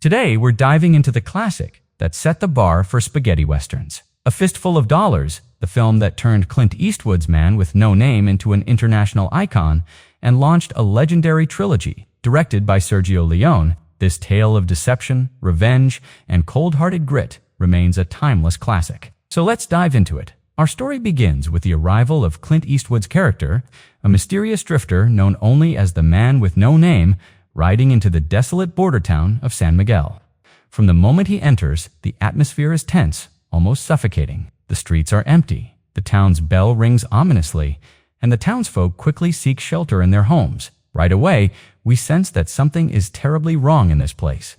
Today, we're diving into the classic that set the bar for spaghetti westerns. A Fistful of Dollars, the film that turned Clint Eastwood's Man with No Name into an international icon and launched a legendary trilogy. Directed by Sergio Leone, this tale of deception, revenge, and cold-hearted grit remains a timeless classic. So let's dive into it. Our story begins with the arrival of Clint Eastwood's character, a mysterious drifter known only as the Man with No Name, riding into the desolate border town of San Miguel. From the moment he enters, the atmosphere is tense, almost suffocating. The streets are empty, the town's bell rings ominously, and the townsfolk quickly seek shelter in their homes. Right away, we sense that something is terribly wrong in this place.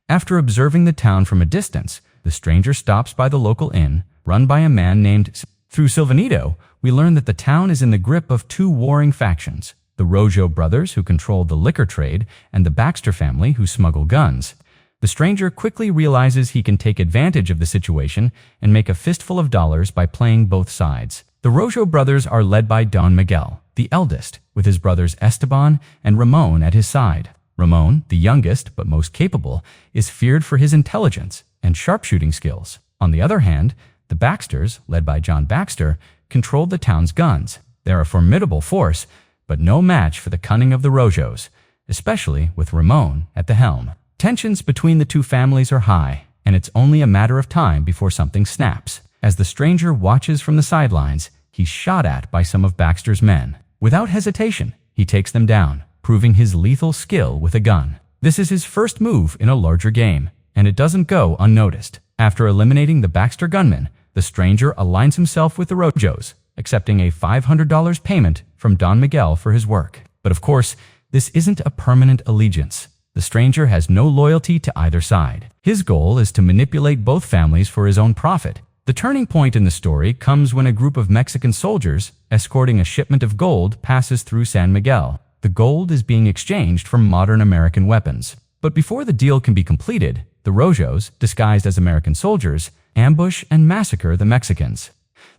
After observing the town from a distance, the stranger stops by the local inn, run by a man named Through Silvanito, we learn that the town is in the grip of two warring factions, the Rojo brothers who control the liquor trade and the Baxter family who smuggle guns. The stranger quickly realizes he can take advantage of the situation and make a fistful of dollars by playing both sides. The Rojo brothers are led by Don Miguel, the eldest, with his brothers Esteban and Ramon at his side. Ramon, the youngest but most capable, is feared for his intelligence and sharpshooting skills. On the other hand, the Baxters, led by John Baxter, control the town's guns. They're a formidable force, but no match for the cunning of the Rojos, especially with Ramon at the helm. Tensions between the two families are high, and it's only a matter of time before something snaps. As the stranger watches from the sidelines, he's shot at by some of Baxter's men. Without hesitation, he takes them down, proving his lethal skill with a gun. This is his first move in a larger game, and it doesn't go unnoticed. After eliminating the Baxter gunmen, the stranger aligns himself with the Rojos, accepting a $500 payment from Don Miguel for his work. But of course, this isn't a permanent allegiance. The stranger has no loyalty to either side. His goal is to manipulate both families for his own profit. The turning point in the story comes when a group of Mexican soldiers, escorting a shipment of gold, passes through San Miguel. The gold is being exchanged for modern American weapons. But before the deal can be completed, the Rojos, disguised as American soldiers, ambush and massacre the Mexicans.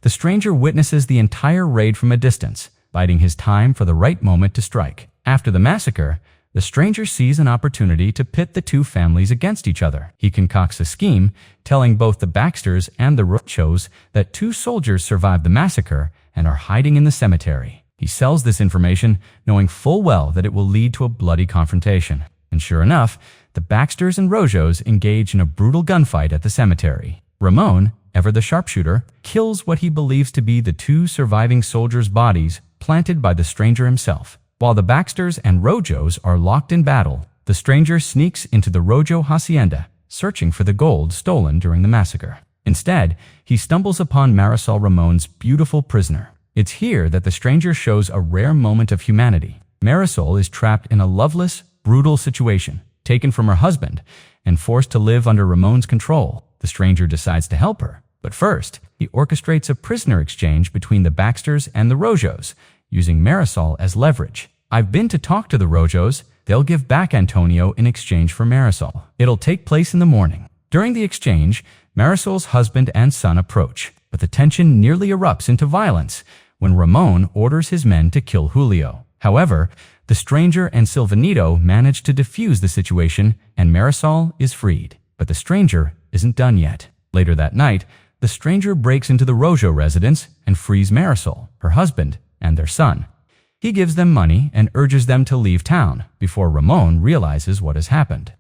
The stranger witnesses the entire raid from a distance, biding his time for the right moment to strike. After the massacre, the stranger sees an opportunity to pit the two families against each other. He concocts a scheme, telling both the Baxters and the Rojos that two soldiers survived the massacre and are hiding in the cemetery. He sells this information, knowing full well that it will lead to a bloody confrontation. And sure enough, the Baxters and Rojos engage in a brutal gunfight at the cemetery. Ramon, ever the sharpshooter, kills what he believes to be the two surviving soldiers' bodies planted by the stranger himself. While the Baxters and Rojos are locked in battle, the stranger sneaks into the Rojo hacienda, searching for the gold stolen during the massacre. Instead, he stumbles upon Marisol Ramon's beautiful prisoner. It's here that the stranger shows a rare moment of humanity. Marisol is trapped in a loveless, brutal situation, taken from her husband, and forced to live under Ramon's control. The stranger decides to help her, but first, he orchestrates a prisoner exchange between the Baxters and the Rojos, using Marisol as leverage. I've been to talk to the Rojos. They'll give back Antonio in exchange for Marisol. It'll take place in the morning. During the exchange, Marisol's husband and son approach, but the tension nearly erupts into violence when Ramon orders his men to kill Julio. However, the stranger and Silvanito manage to defuse the situation, and Marisol is freed. But the stranger isn't done yet. Later that night, the stranger breaks into the Rojo residence and frees Marisol, her husband, and their son. He gives them money and urges them to leave town before Ramon realizes what has happened.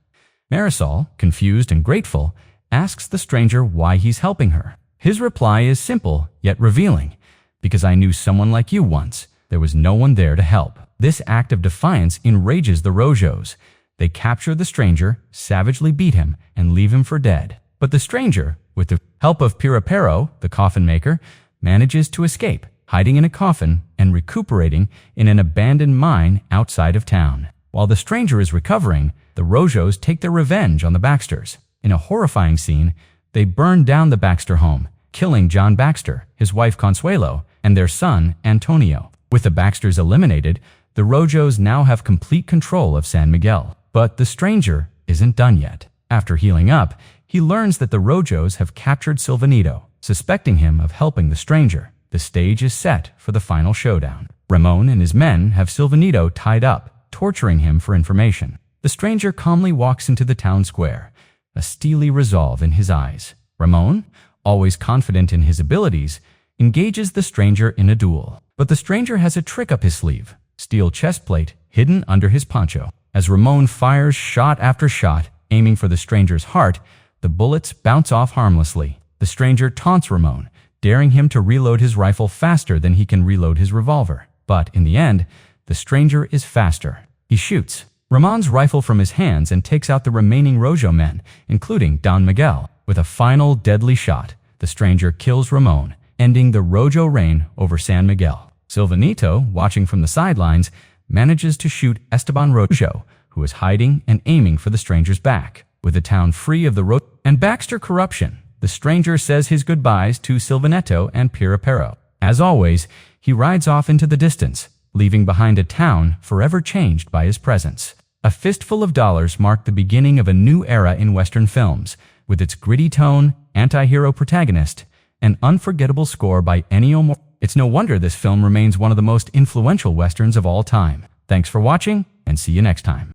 Marisol, confused and grateful, asks the stranger why he's helping her. His reply is simple yet revealing. Because I knew someone like you once. There was no one there to help. This act of defiance enrages the Rojos. They capture the stranger, savagely beat him, and leave him for dead. But the stranger, with the help of Pirapero, the coffin maker, manages to escape, hiding in a coffin and recuperating in an abandoned mine outside of town. While the stranger is recovering, the Rojos take their revenge on the Baxters. In a horrifying scene, they burn down the Baxter home, killing John Baxter, his wife Consuelo, and their son Antonio. With the Baxters eliminated, the Rojos now have complete control of San Miguel. But the stranger isn't done yet. After healing up, he learns that the Rojos have captured Silvanito, suspecting him of helping the stranger. The stage is set for the final showdown. Ramon and his men have Silvanito tied up, torturing him for information. The stranger calmly walks into the town square, a steely resolve in his eyes. Ramon, always confident in his abilities, engages the stranger in a duel. But the stranger has a trick up his sleeve, steel chest plate hidden under his poncho. As Ramon fires shot after shot, aiming for the stranger's heart, the bullets bounce off harmlessly. The stranger taunts Ramon, daring him to reload his rifle faster than he can reload his revolver. But in the end, the stranger is faster. He shoots Ramon's rifle from his hands and takes out the remaining Rojo men, including San Miguel. With a final deadly shot, the stranger kills Ramon, ending the Rojo reign over San Miguel. Silvanito, watching from the sidelines, manages to shoot Esteban Rojo, who is hiding and aiming for the stranger's back. With the town free of the Rojo and Baxter corruption, the stranger says his goodbyes to Silvanito and Pirapero. As always, he rides off into the distance, leaving behind a town forever changed by his presence. A Fistful of Dollars marked the beginning of a new era in Western films, with its gritty tone, anti-hero protagonist, and unforgettable score by Ennio Morricone. It's no wonder this film remains one of the most influential Westerns of all time. Thanks for watching, and see you next time.